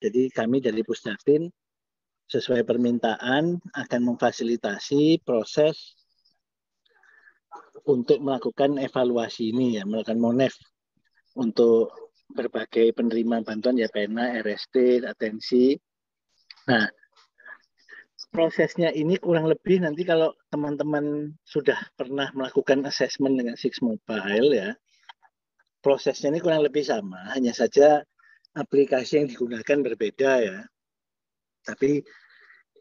Jadi kami dari Pusdaktin sesuai permintaan akan memfasilitasi proses untuk melakukan evaluasi ini ya, melakukan monef untuk berbagai penerima bantuan ya pena, RST, atensi. Nah, prosesnya ini kurang lebih nanti kalau teman-teman sudah pernah melakukan assessment dengan Six Mobile ya, prosesnya ini kurang lebih sama, hanya saja aplikasi yang digunakan berbeda ya. Tapi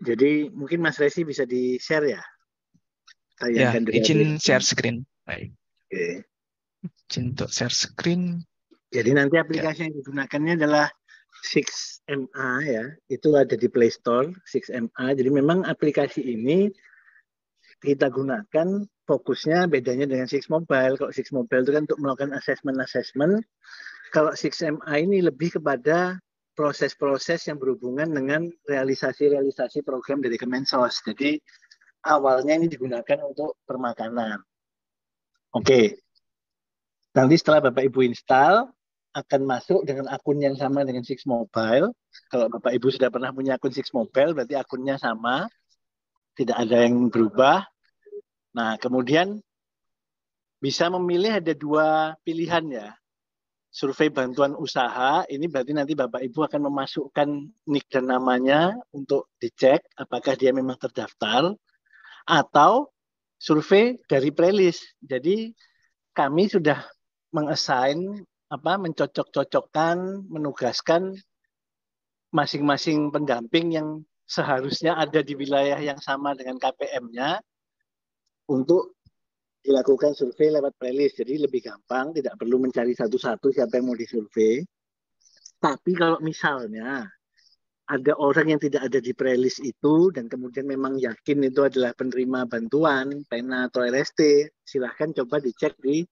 jadi mungkin Mas Resi bisa di-share ya, Ya, tayangkan dulu izin share aplikasinya. screen. Baik, Oke. izin untuk share screen. Jadi nanti Ya, aplikasi yang digunakannya adalah 6MA ya, itu ada di Play Store 6MA. Jadi memang aplikasi ini kita gunakan fokusnya bedanya dengan Six Mobile. Kalau Six Mobile itu kan untuk melakukan assessment. Kalau 6MA ini lebih kepada proses-proses yang berhubungan dengan realisasi-realisasi program dari Kemensos. Jadi awalnya ini digunakan untuk permakanan. Oke, nanti setelah Bapak Ibu install, akan masuk dengan akun yang sama dengan Six Mobile. Kalau Bapak Ibu sudah pernah punya akun Six Mobile, berarti akunnya sama, tidak ada yang berubah. Nah, kemudian bisa memilih ada dua pilihan ya. Survei bantuan usaha, ini berarti nanti Bapak Ibu akan memasukkan NIK dan namanya untuk dicek apakah dia memang terdaftar, atau survei dari playlist. Jadi kami sudah mengassign mencocok-cocokkan, menugaskan masing-masing pendamping yang seharusnya ada di wilayah yang sama dengan KPM-nya untuk dilakukan survei lewat playlist. Jadi lebih gampang, tidak perlu mencari satu-satu siapa yang mau disurvei. Tapi kalau misalnya ada orang yang tidak ada di playlist itu dan kemudian memang yakin itu adalah penerima bantuan, PENA atau RST, silahkan coba dicek di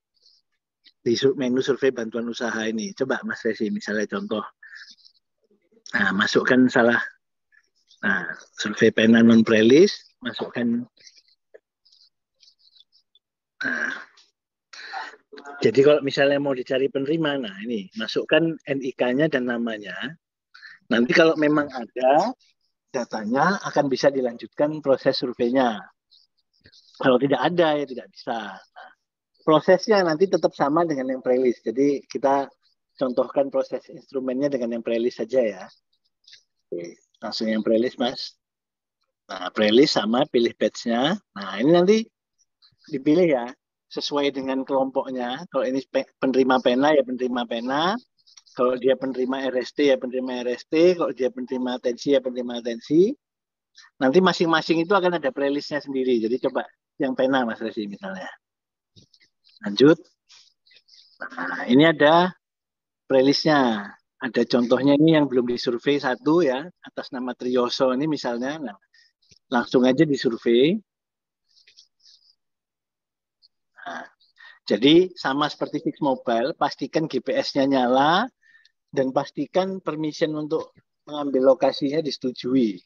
menu survei bantuan usaha ini. Coba Mas Resi, misalnya contoh. Nah, masukkan salah. Nah, survei PENA non playlist, masukkan. Nah, jadi kalau misalnya mau dicari penerima, nah ini masukkan NIK-nya dan namanya. Nanti kalau memang ada datanya akan bisa dilanjutkan proses surveinya. Kalau tidak ada ya tidak bisa. Nah, prosesnya nanti tetap sama dengan yang playlist. Jadi kita contohkan proses instrumennya dengan yang playlist saja ya. Oke, langsung yang playlist Mas. Nah, playlist sama pilih batch-nya. Nah, ini nanti dipilih ya sesuai dengan kelompoknya. Kalau ini penerima pena ya penerima pena. Kalau dia penerima RST ya penerima RST. Kalau dia penerima atensi ya penerima atensi. Nanti masing-masing itu akan ada playlistnya sendiri. Jadi coba yang pena Mas Resi misalnya. Lanjut. Nah, ini ada playlistnya. Ada contohnya ini yang belum disurvei satu ya, atas nama Trioso ini misalnya. Nah, langsung aja disurvei. Nah, jadi sama seperti Fix Mobile, pastikan GPS-nya nyala dan pastikan permission untuk mengambil lokasinya disetujui.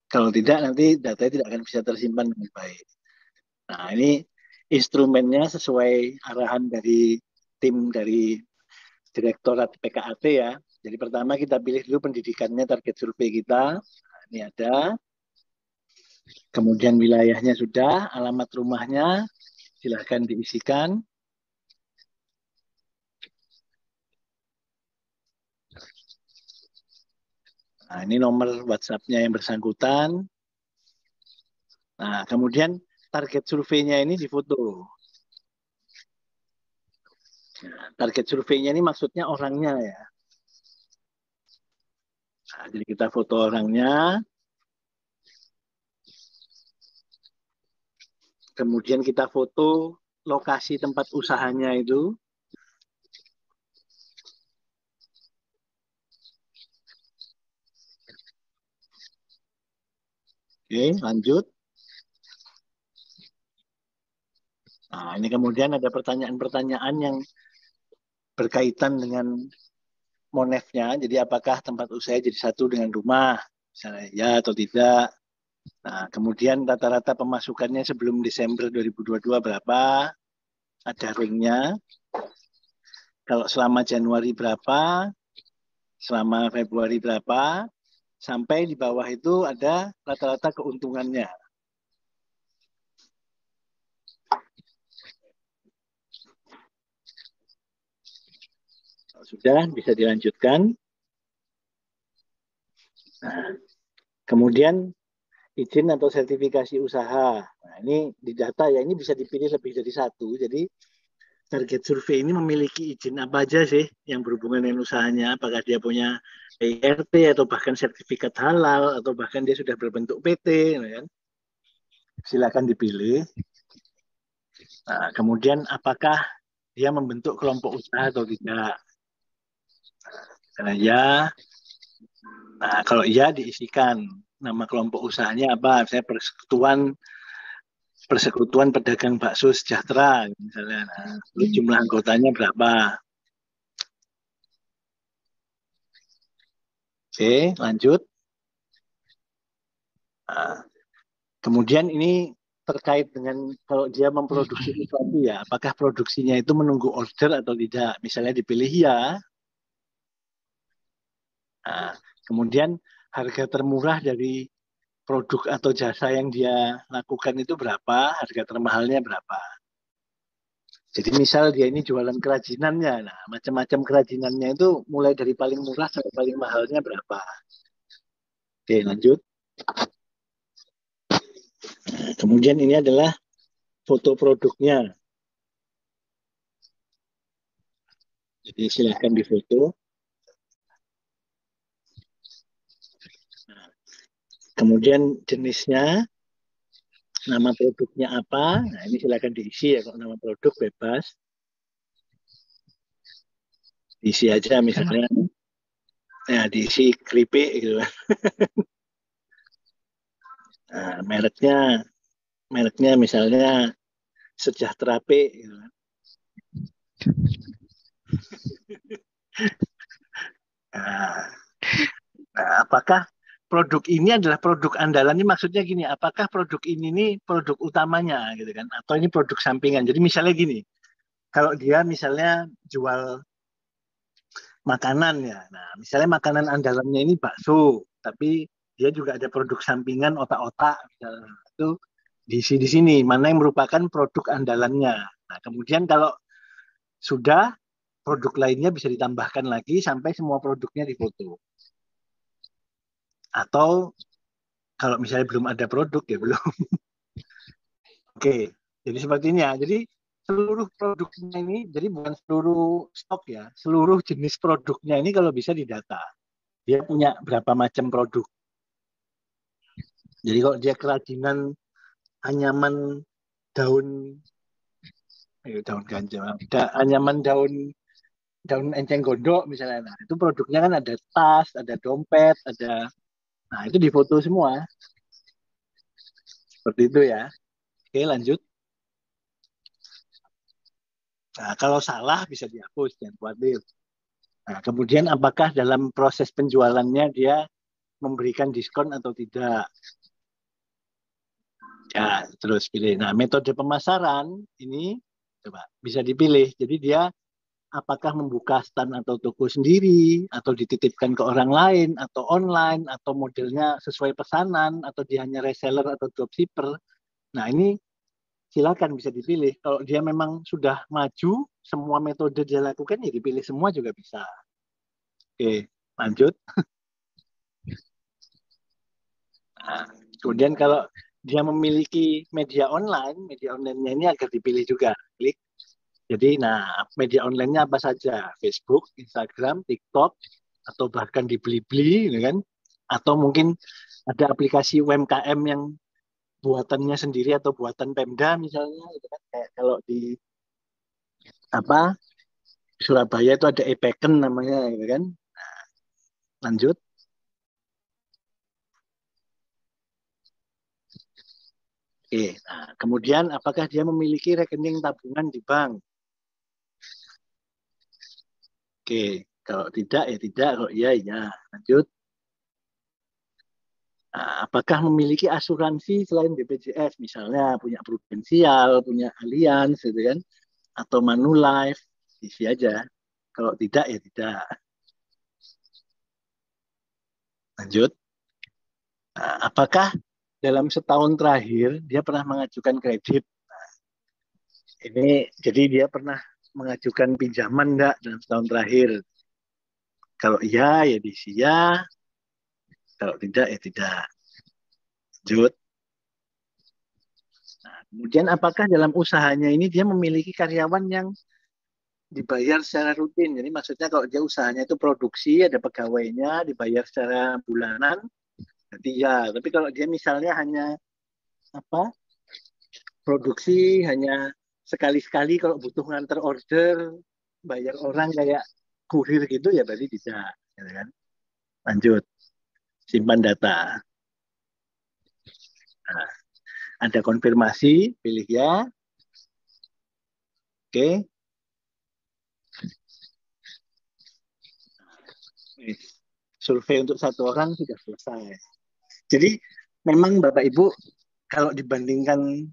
Kalau tidak nanti datanya tidak akan bisa tersimpan dengan baik. Nah, ini instrumennya sesuai arahan dari tim dari Direktorat PKAT ya. Jadi pertama kita pilih dulu pendidikannya, target survei kita. Nah, ini ada. Kemudian wilayahnya sudah, alamat rumahnya silahkan diisikan. Nah, ini nomor WhatsApp-nya yang bersangkutan. Nah, kemudian target surveinya ini difoto. Nah, target surveinya ini maksudnya orangnya ya. Nah, jadi kita foto orangnya. Kemudian kita foto lokasi tempat usahanya itu. Oke, lanjut. Nah, ini kemudian ada pertanyaan-pertanyaan yang berkaitan dengan monefnya. Jadi apakah tempat usaha jadi satu dengan rumah? Misalnya ya atau tidak. Nah, kemudian rata-rata pemasukannya sebelum Desember 2022 berapa? Ada ringnya. Kalau selama Januari berapa? selama Februari berapa, sampai di bawah itu ada rata-rata keuntungannya. Kalau sudah, bisa dilanjutkan. Nah, kemudian izin atau sertifikasi usaha. Nah, ini di data ya, ini bisa dipilih lebih dari satu. Jadi target survei ini memiliki izin apa aja sih yang berhubungan dengan usahanya, apakah dia punya PRT atau bahkan sertifikat halal atau bahkan dia sudah berbentuk PT, kan? Silakan dipilih. Nah, kemudian apakah dia membentuk kelompok usaha atau tidak? Karena ya, nah kalau iya diisikan nama kelompok usahanya apa, misalnya Persekutuan Pedagang Bakso Sejahtera misalnya. Nah, jumlah anggotanya berapa? Oke, lanjut. Nah, kemudian ini terkait dengan kalau dia memproduksi sesuatu ya, apakah produksinya itu menunggu order atau tidak? Misalnya dipilih ya. Nah, kemudian harga termurah dari produk atau jasa yang dia lakukan itu berapa? Harga termahalnya berapa? Jadi misal dia ini jualan kerajinannya, nah macam-macam kerajinannya itu mulai dari paling murah sampai paling mahalnya berapa? Oke, lanjut. Nah, kemudian ini adalah foto produknya. Jadi silahkan difoto. Nah, kemudian jenisnya, nama produknya apa? Nah, ini silahkan diisi ya, kalau nama produk bebas. Diisi aja misalnya, nah, diisi keripik gitu. Nah, mereknya misalnya Sejahtera P gitu. Nah, apakah produk ini adalah produk andalan? Ini maksudnya gini, apakah produk ini nih produk utamanya gitu kan? Atau ini produk sampingan? Jadi misalnya gini, kalau dia misalnya jual makanan ya, nah misalnya makanan andalannya ini bakso, tapi dia juga ada produk sampingan otak-otak, misalnya. Itu diisi di sini, mana yang merupakan produk andalannya. Nah kemudian kalau sudah, produk lainnya bisa ditambahkan lagi sampai semua produknya difoto. Atau kalau misalnya belum ada produk ya belum. Oke, jadi seperti ini ya. Jadi seluruh produknya ini, jadi bukan seluruh stok ya, seluruh jenis produknya ini kalau bisa didata. Dia punya berapa macam produk. Jadi kalau dia kerajinan anyaman daun, daun ganja, anyaman daun daun enceng gondok misalnya, nah itu produknya kan ada tas, ada dompet, ada, nah itu difoto semua. Seperti itu ya. Oke, lanjut. Nah, kalau salah bisa dihapus, jangan khawatir. Nah, kemudian apakah dalam proses penjualannya dia memberikan diskon atau tidak? Ya, terus pilih. Nah, metode pemasaran ini coba bisa dipilih. Jadi dia apakah membuka stand atau toko sendiri, atau dititipkan ke orang lain, atau online, atau modelnya sesuai pesanan, atau dia hanya reseller atau dropshipper. Nah, ini silakan bisa dipilih. Kalau dia memang sudah maju, semua metode dia lakukan, ya dipilih semua juga bisa. Oke, lanjut. Nah, kemudian kalau dia memiliki media online-nya ini agar dipilih juga. Klik. Jadi, nah, media online-nya apa saja? Facebook, Instagram, TikTok, atau bahkan di Blibli, gitu kan? Atau mungkin ada aplikasi UMKM yang buatannya sendiri atau buatan Pemda misalnya, gitu kan? Kayak kalau di apa Surabaya itu ada Epeken namanya, gitu kan? Lanjut. Oke, nah, kemudian apakah dia memiliki rekening tabungan di bank? Oke, kalau tidak ya tidak, kalau iya ya. Lanjut. Nah, apakah memiliki asuransi selain BPJS, misalnya punya Prudensial, punya Allianz, gitu kan? Atau Manulife, isi aja. Kalau tidak ya tidak. Lanjut. Nah, apakah dalam setahun terakhir dia pernah mengajukan kredit? Ini jadi dia pernah mengajukan pinjaman enggak dalam setahun terakhir? Kalau iya ya diisi ya, kalau tidak ya tidak. Lanjut. Nah, kemudian apakah dalam usahanya ini dia memiliki karyawan yang dibayar secara rutin? Jadi maksudnya kalau dia usahanya itu produksi, ada pegawainya, dibayar secara bulanan, berarti ya. Tapi kalau dia misalnya hanya apa produksi hanya sekali-sekali kalau butuh nganter order, bayar orang kayak kurir gitu ya berarti tidak, gitu kan? Lanjut, simpan data. Nah, ada konfirmasi, pilih ya. Oke. Survei untuk satu orang sudah selesai. Jadi memang Bapak Ibu kalau dibandingkan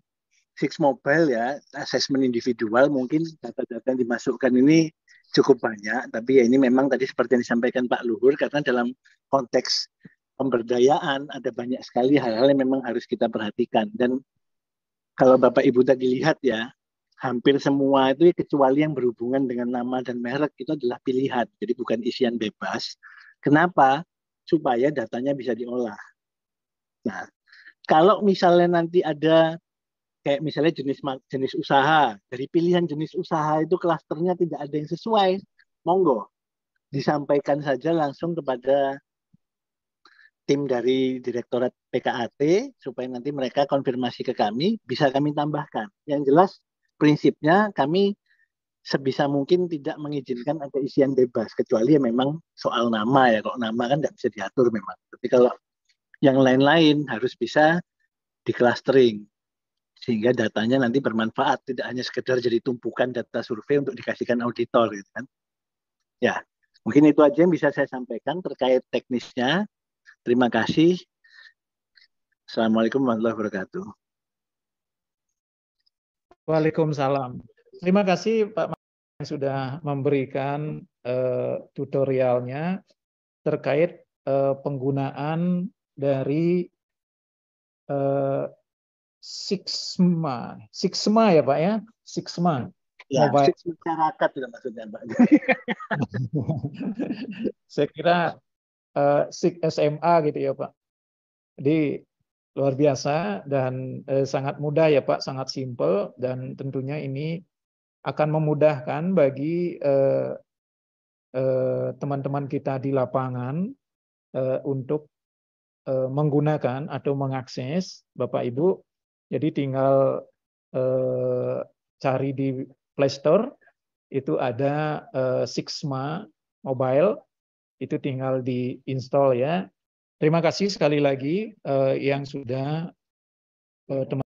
Six Mobile ya, asesmen individual mungkin data-data yang dimasukkan ini cukup banyak, tapi ya ini memang tadi seperti yang disampaikan Pak Luhur, karena dalam konteks pemberdayaan ada banyak sekali hal-hal yang memang harus kita perhatikan. Dan kalau Bapak Ibu tadi lihat ya, hampir semua itu kecuali yang berhubungan dengan nama dan merek itu adalah pilihan, jadi bukan isian bebas. Kenapa? Supaya datanya bisa diolah. Nah, kalau misalnya nanti ada kayak misalnya jenis usaha, dari pilihan jenis usaha itu klasternya tidak ada yang sesuai, monggo disampaikan saja langsung kepada tim dari Direktorat PKAT supaya nanti mereka konfirmasi ke kami, bisa kami tambahkan. Yang jelas prinsipnya kami sebisa mungkin tidak mengizinkan ada isian bebas, kecuali ya memang soal nama ya, kalau nama kan tidak bisa diatur memang. Tapi kalau yang lain-lain harus bisa di-clustering sehingga datanya nanti bermanfaat, tidak hanya sekedar jadi tumpukan data survei untuk dikasihkan auditor gitu kan. Ya, mungkin itu aja yang bisa saya sampaikan terkait teknisnya. Terima kasih. Assalamualaikum warahmatullahi wabarakatuh. Waalaikumsalam. Terima kasih Pak yang sudah memberikan tutorialnya terkait penggunaan dari Sixma ya Pak ya, Sixma. Ya, masyarakat sudah maksudnya Pak. Saya kira Six SMA gitu ya Pak. Jadi luar biasa dan sangat mudah ya Pak, sangat simple dan tentunya ini akan memudahkan bagi teman-teman kita di lapangan untuk menggunakan atau mengakses Bapak Ibu. Jadi tinggal cari di Play Store, itu ada Sixma Mobile, itu tinggal di-install ya. Terima kasih sekali lagi yang sudah teman